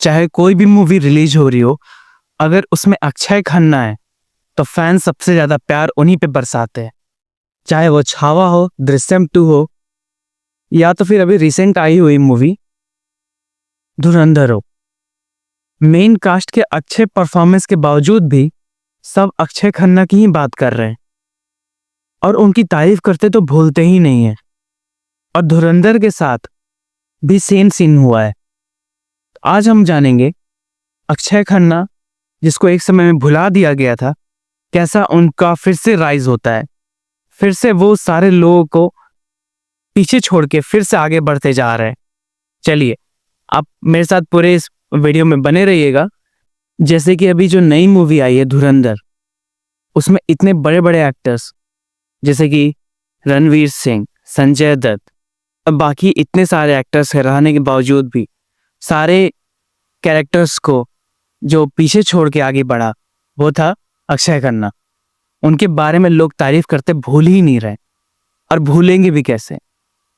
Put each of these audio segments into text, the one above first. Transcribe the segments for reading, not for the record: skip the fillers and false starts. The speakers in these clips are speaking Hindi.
चाहे कोई भी मूवी रिलीज हो रही हो, अगर उसमें अक्षय खन्ना है तो फैन सबसे ज्यादा प्यार उन्हीं पे बरसाते हैं। चाहे वो छावा हो, दृश्यम 2 हो, या तो फिर अभी रिसेंट आई हुई मूवी धुरंधर हो। मेन कास्ट के अच्छे परफॉर्मेंस के बावजूद भी सब अक्षय खन्ना की ही बात कर रहे हैं और उनकी तारीफ करते तो भूलते ही नहीं है। और धुरंधर के साथ भी सेम सीन हुआ है। आज हम जानेंगे अक्षय खन्ना, जिसको एक समय में भुला दिया गया था, कैसा उनका फिर से राइज होता है, फिर से वो सारे लोगों को पीछे छोड़ के फिर से आगे बढ़ते जा रहे हैं। चलिए आप मेरे साथ पूरे इस वीडियो में बने रहिएगा। जैसे कि अभी जो नई मूवी आई है धुरंधर, उसमें इतने बड़े बड़े एक्टर्स जैसे कि रणवीर सिंह, संजय दत्त, अब बाकी इतने सारे एक्टर्स रहने के बावजूद भी सारे कैरेक्टर्स को जो पीछे छोड़ के आगे बढ़ा वो था अक्षय खन्ना। उनके बारे में लोग तारीफ करते भूल ही नहीं रहे और भूलेंगे भी कैसे।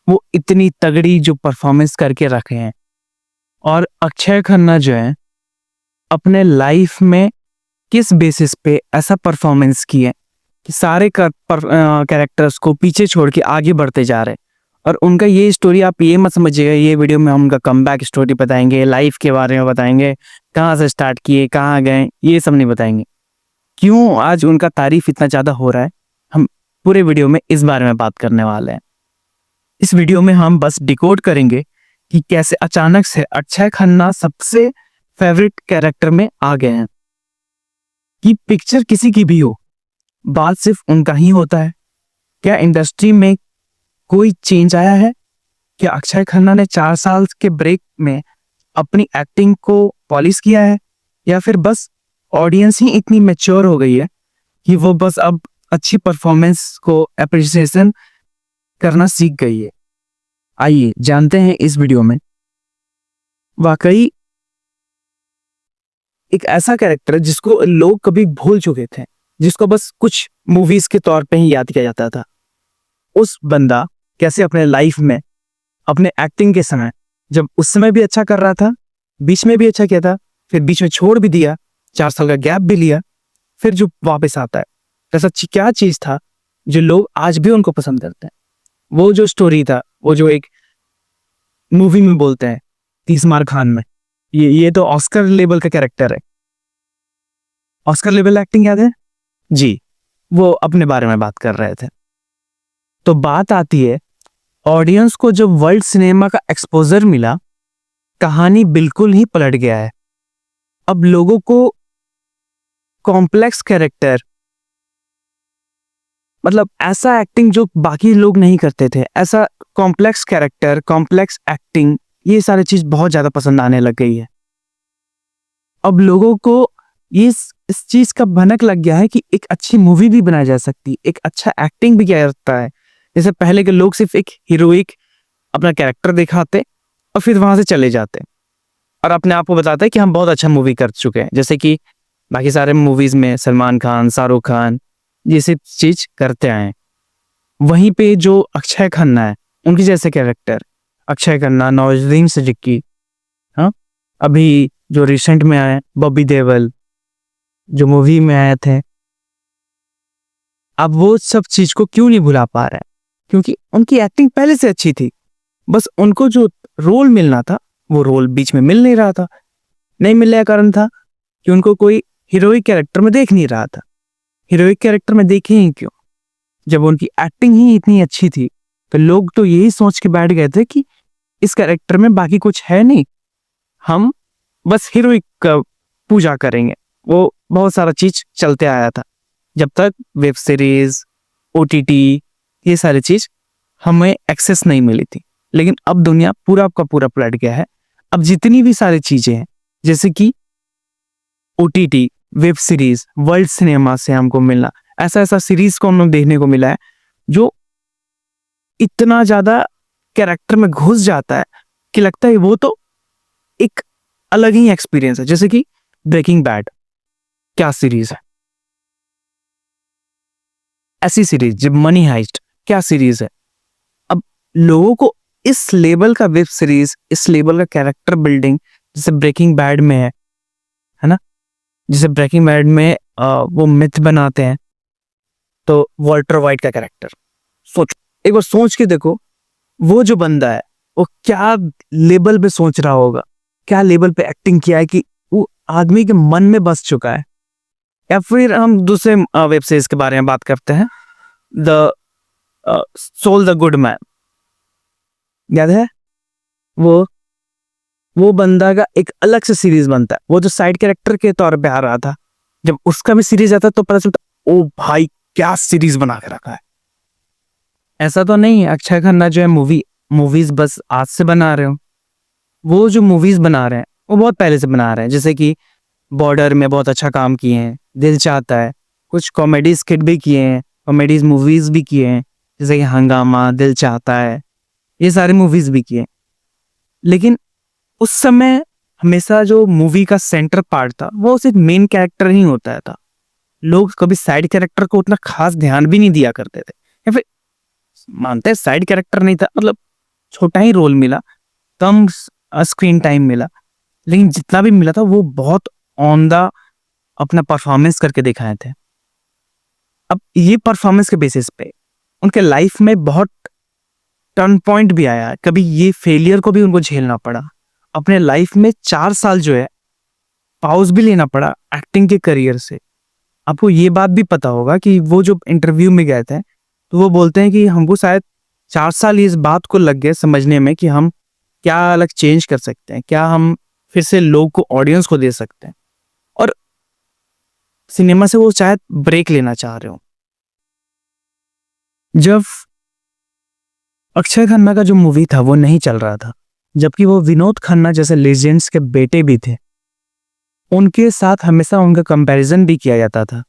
वो इतनी तगड़ी जो परफॉर्मेंस करके रखे हैं। और अक्षय खन्ना जो है अपने लाइफ में किस बेसिस पे ऐसा परफॉर्मेंस किए कि सारे कैरेक्टर्स को पीछे छोड़ के आगे बढ़ते जा रहे। और उनका ये स्टोरी आप ये मत समझिएगा, ये वीडियो में हम उनका कमबैक स्टोरी बताएंगे, लाइफ के बारे में बताएंगे, कहाँ से स्टार्ट किए कहाँ गए, ये सब नहीं बताएंगे। क्यों आज उनका तारीफ इतना ज़्यादा हो रहा है, हम पूरे वीडियो में इस बारे में बात करने वाले हैं। इस वीडियो में हम बस डिकोड करेंगे कि कैसे अचानक से अक्षय खन्ना सबसे फेवरेट कैरेक्टर में आ गए हैं। कि पिक्चर किसी की भी हो, बात सिर्फ उनका ही होता है। क्या इंडस्ट्री में कोई चेंज आया है? क्या अक्षय खन्ना ने 4 साल के ब्रेक में अपनी एक्टिंग को पॉलिश किया है, या फिर बस ऑडियंस ही इतनी मैच्योर हो गई है कि वो बस अब अच्छी परफॉर्मेंस को अप्रिसिएशन करना सीख गई है? आइए जानते हैं इस वीडियो में। वाकई एक ऐसा कैरेक्टर जिसको लोग कभी भूल चुके थे, जिसको बस कुछ मूवीज के तौर पे ही याद किया जाता था, उस बंदा कैसे अपने लाइफ में अपने एक्टिंग के समय, जब उस समय भी अच्छा कर रहा था, बीच में भी अच्छा किया था, फिर बीच में छोड़ भी दिया, 4 साल का गैप भी लिया, फिर जो वापस आता है, ऐसा क्या चीज था जो लोग आज भी उनको पसंद करते हैं? वो जो स्टोरी था, वो जो एक मूवी में बोलते हैं 30 मार खान में, ये तो ऑस्कर लेवल का कैरेक्टर है। ऑस्कर लेवल एक्टिंग याद है जी? वो अपने बारे में बात कर रहे थे। तो बात आती है ऑडियंस को जब वर्ल्ड सिनेमा का एक्सपोजर मिला, कहानी बिल्कुल ही पलट गया है। अब लोगों को कॉम्प्लेक्स कैरेक्टर, मतलब ऐसा एक्टिंग जो बाकी लोग नहीं करते थे, ऐसा कॉम्प्लेक्स कैरेक्टर, कॉम्प्लेक्स एक्टिंग, ये सारी चीज बहुत ज्यादा पसंद आने लग गई है। अब लोगों को इस चीज का भनक लग गया है कि एक अच्छी मूवी भी बनाई जा सकती, एक अच्छा एक्टिंग भी किया जाता है। जैसे पहले के लोग सिर्फ एक हीरोइक अपना कैरेक्टर दिखाते और फिर वहां से चले जाते और अपने आप को बताते कि हम बहुत अच्छा मूवी कर चुके हैं, जैसे कि बाकी सारे मूवीज में सलमान खान, शाहरुख खान ये सब चीज करते आए हैं। वहीं पे जो अक्षय खन्ना है, उनकी जैसे कैरेक्टर अक्षय खन्ना, नवाजुद्दीन सिद्दीकी, हाँ, अभी जो रिसेंट में आए बॉबी देओल जो मूवी में आए थे, अब वो सब चीज को क्यों नहीं भुला पा रहे हैं? क्योंकि उनकी एक्टिंग पहले से अच्छी थी, बस उनको जो रोल मिलना था वो रोल बीच में मिल नहीं रहा था। नहीं मिलने का कारण था कि उनको कोई हीरोइक कैरेक्टर में देख नहीं रहा था। हीरोइक कैरेक्टर में देखे ही क्यों, जब उनकी एक्टिंग ही इतनी अच्छी थी तो लोग तो यही सोच के बैठ गए थे कि इस कैरेक्टर में बाकी कुछ है नहीं, हम बस हीरोइक का पूजा करेंगे। वो बहुत सारा चीज चलते आया था जब तक वेब सीरीज, ओटीटी, ये सारी चीज हमें एक्सेस नहीं मिली थी। लेकिन अब दुनिया पूरा का पूरा पलट गया है। अब जितनी भी सारी चीजें हैं, जैसे कि OTT, web series, world cinema से हमको मिलना, ऐसा ऐसा सीरीज को हम लोग देखने को मिला है जो इतना ज्यादा कैरेक्टर में घुस जाता है कि लगता है वो तो एक अलग ही एक्सपीरियंस है। जैसे कि ब्रेकिंग बैड, क्या सीरीज है, ऐसी सीरीज। जब मनी हाइस्ट, क्या सीरीज है। अब लोगों को इस लेवल का वेब सीरीज, इस लेवल का कैरेक्टर बिल्डिंग जैसे ब्रेकिंग बैड में है ना, जैसे ब्रेकिंग बैड में वो मिथ बनाते हैं, तो वॉल्टर वाइट का कैरेक्टर, सोच, एक बार सोच के देखो, वो जो बंदा है वो क्या लेवल पे सोच रहा होगा, क्या लेवल पे एक्टिंग किया है कि वो आदमी के मन में बस चुका है। या फिर हम दूसरे वेब सीरीज के बारे में बात करते हैं, the soul the good man, याद है? वो वो बंदा का एक अलग से सीरीज बनता है, वो जो साइड कैरेक्टर के तौर पे आ रहा था, जब उसका भी सीरीज आता तो पता चलता ओ भाई क्या सीरीज बना के रखा है। ऐसा तो नहीं है अक्षय खन्ना जो है मूवीज बस आज से बना रहे हो, वो जो मूवीज बना रहे हैं वो बहुत पहले से बना रहे हैं। जैसे कि बॉर्डर में बहुत अच्छा काम किए हैं, दिल चाहता है, कुछ कॉमेडी स्किट भी किए हैं, कॉमेडीज मूवीज भी किए हैं, जैसे कि हंगामा, दिल चाहता है, ये सारी मूवीज भी किए। लेकिन उस समय हमेशा जो मूवी का सेंटर पार्ट था वो सिर्फ मेन कैरेक्टर ही होता था, लोग कभी साइड कैरेक्टर को उतना खास ध्यान भी नहीं दिया करते थे, या फिर मानते हैं साइड कैरेक्टर नहीं था, मतलब छोटा ही रोल मिला, कम स्क्रीन टाइम मिला, लेकिन जितना भी मिला था वो बहुत ऑन द अपना परफॉर्मेंस करके दिखाए थे। अब ये परफॉर्मेंस के बेसिस पे उनके लाइफ में बहुत टर्न पॉइंट भी आया, कभी ये फेलियर को भी उनको झेलना पड़ा, अपने लाइफ में 4 साल जो है पाउज भी लेना पड़ा एक्टिंग के करियर से। आपको ये बात भी पता होगा कि वो जो इंटरव्यू में गए थे तो वो बोलते हैं कि हमको शायद 4 साल इस बात को लग गए समझने में कि हम क्या अलग चेंज कर सकते हैं, क्या हम फिर से लोग को, ऑडियंस को दे सकते हैं, और सिनेमा से वो शायद ब्रेक लेना चाह रहे हो। जब अक्षय खन्ना का जो मूवी था वो नहीं चल रहा था, जबकि वो विनोद खन्ना जैसे लेजेंड्स के बेटे भी थे, उनके साथ हमेशा उनका कंपैरिजन भी किया जाता था।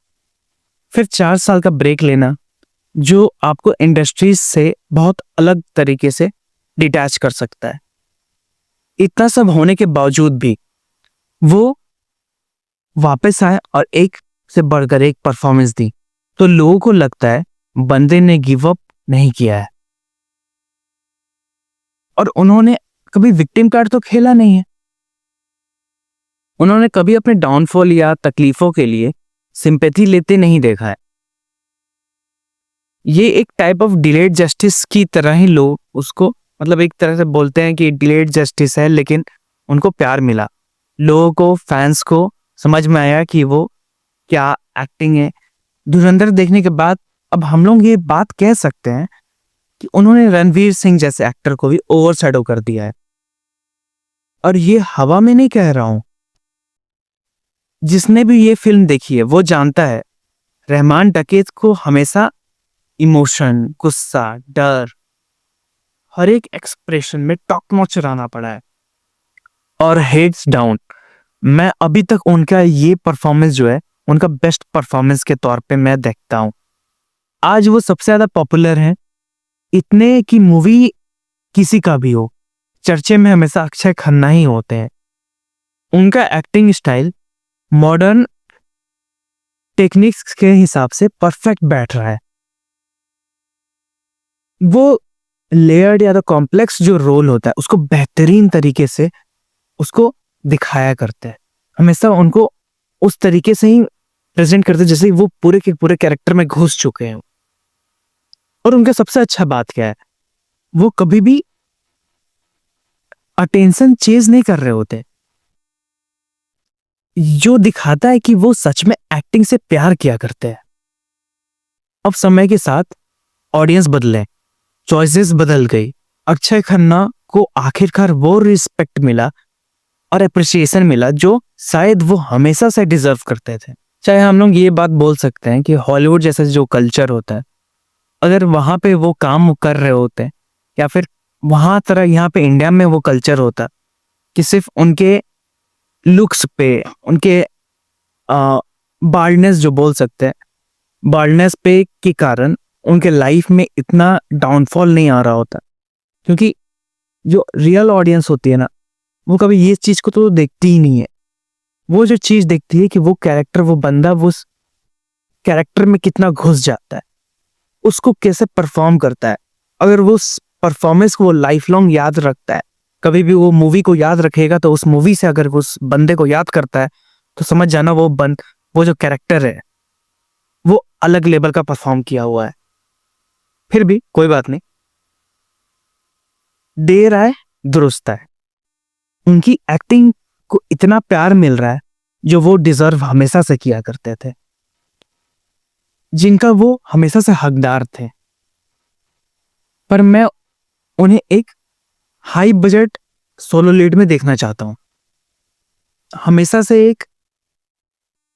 फिर 4 साल का ब्रेक लेना जो आपको इंडस्ट्री से बहुत अलग तरीके से डिटैच कर सकता है। इतना सब होने के बावजूद भी वो वापस आए और एक से बढ़कर एक परफॉर्मेंस दी, तो लोगों को लगता है बंदे ने गिव अप नहीं किया है, और उन्होंने कभी विक्टिम कार्ड तो खेला नहीं है। उन्होंने कभी अपने डाउनफॉल या तकलीफों के लिए सिंपैथी लेते नहीं देखा है। ये एक टाइप ऑफ डिलेड जस्टिस की तरह ही लोग उसको, मतलब एक तरह से बोलते हैं कि डिलेड जस्टिस है, लेकिन उनको प्यार मिला, लोगों को, फैंस को समझ में आया कि वो क्या एक्टिंग है। धुरंधर देखने के बाद अब हम लोग ये बात कह सकते हैं कि उन्होंने रणवीर सिंह जैसे एक्टर को भी ओवरशैडो कर दिया है। और ये हवा में नहीं कह रहा हूं, जिसने भी ये फिल्म देखी है वो जानता है रहमान डकैत को हमेशा इमोशन, गुस्सा, डर, हर एक एक्सप्रेशन में टॉप नॉच रहना पड़ा है। और हेड्स डाउन, मैं अभी तक उनका ये परफॉर्मेंस जो है उनका बेस्ट परफॉर्मेंस के तौर पे मैं देखता हूं। आज वो सबसे ज्यादा पॉपुलर है, इतने की मूवी किसी का भी हो, चर्चे में हमेशा अक्षय खन्ना ही होते हैं। उनका एक्टिंग स्टाइल मॉडर्न टेक्निक्स के हिसाब से परफेक्ट बैठ रहा है। वो लेयर्ड या तो कॉम्प्लेक्स जो रोल होता है उसको बेहतरीन तरीके से उसको दिखाया करते हैं, हमेशा उनको उस तरीके से ही प्रेजेंट करते जैसे वो पूरे के पूरे कैरेक्टर में घुस चुके हैं। और उनका सबसे अच्छा बात क्या है, वो कभी भी अटेंशन चेज नहीं कर रहे होते, जो दिखाता है कि वो सच में एक्टिंग से प्यार किया करते हैं। अब समय के साथ ऑडियंस बदले, चॉइसेस बदल गई, अक्षय खन्ना को आखिरकार वो रिस्पेक्ट मिला और अप्रिसिएशन मिला जो शायद वो हमेशा से डिजर्व करते थे। चाहे हम लोग ये बात बोल सकते हैं कि हॉलीवुड जैसा जो कल्चर होता है, अगर वहां पे वो काम कर रहे होते, या फिर वहां तरह यहाँ पे इंडिया में वो कल्चर होता कि सिर्फ उनके लुक्स पे, उनके बाल्डनेस जो बोल सकते हैं, बाल्डनेस पे के कारण उनके लाइफ में इतना डाउनफॉल नहीं आ रहा होता। क्योंकि जो रियल ऑडियंस होती है ना, वो कभी ये चीज को तो देखती ही नहीं है। वो जो चीज देखती है कि वो कैरेक्टर, वो बंदा वो कैरेक्टर में कितना घुस जाता है, उसको कैसे परफॉर्म करता है। अगर वो परफॉर्मेंस को वो लाइफ लॉन्ग याद रखता है कभी भी वो मूवी को याद रखेगा तो उस मूवी से अगर उस बंदे को याद करता है तो समझ जाना वो जो कैरेक्टर है वो अलग लेवल का परफॉर्म किया हुआ है। फिर भी कोई बात नहीं, देर आए दुरुस्त आए। उनकी एक्टिंग को इतना प्यार मिल रहा है जो वो डिजर्व हमेशा से किया करते थे, जिनका वो हमेशा से हकदार थे। पर मैं उन्हें एक हाई बजट सोलो लीड में देखना चाहता हूं, हमेशा से एक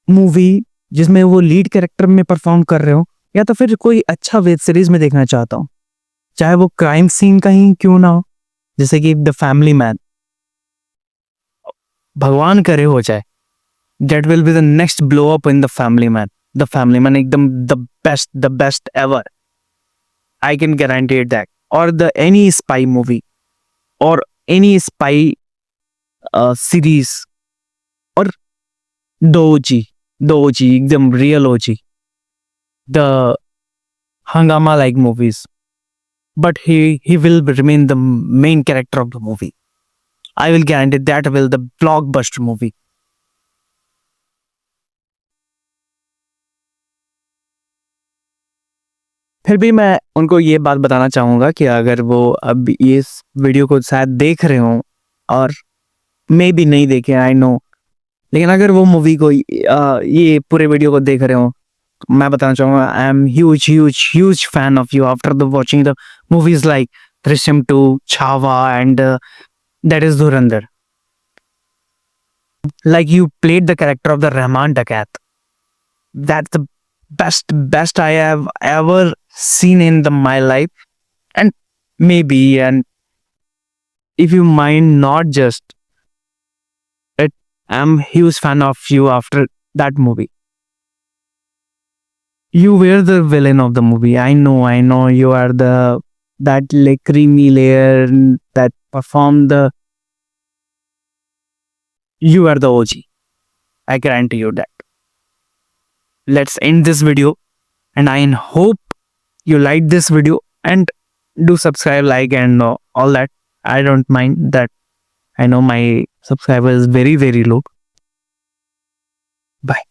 मूवी जिसमें वो लीड कैरेक्टर में परफॉर्म कर रहे हो, या तो फिर कोई अच्छा वेब सीरीज में देखना चाहता हूं, चाहे वो क्राइम सीन का ही क्यों ना हो, जैसे कि द फैमिली मैन। भगवान करे हो जाए, that will be the next blow up in the family man. The family man एकदम the best ever, I can guarantee that. और द एनी स्पाई मूवी और एनी स्पाई सीरीज, और दो ओजी एकदम real OG, the Hungama like movies, but he will remain the main character of the movie. I will guarantee that will the blockbuster movie. फिर भी मैं उनको ये बात बताना चाहूंगा कि अगर वो अब इस वीडियो को शायद देख रहे हो और मे भी नहीं देखे, आई नो, लेकिन अगर वो मूवी को ये पूरे वीडियो को देख रहे हो, मैं बताना चाहूंगा I am huge fan of you after the watching the movies like Drishyam 2, Chhaava and that is Dhurandhar. Like you played the character of the Rahman Dakat. That's the best I have ever seen in my life. And maybe, and if you mind, not just it, I'm huge fan of you after that movie. You were the villain of the movie. I know. You are that like creamy layer that performed the. You are the OG. I guarantee you that. Let's end this video, and I hope you like this video and do subscribe, like, and all that. I don't mind that. I know my subscriber is very low. Bye.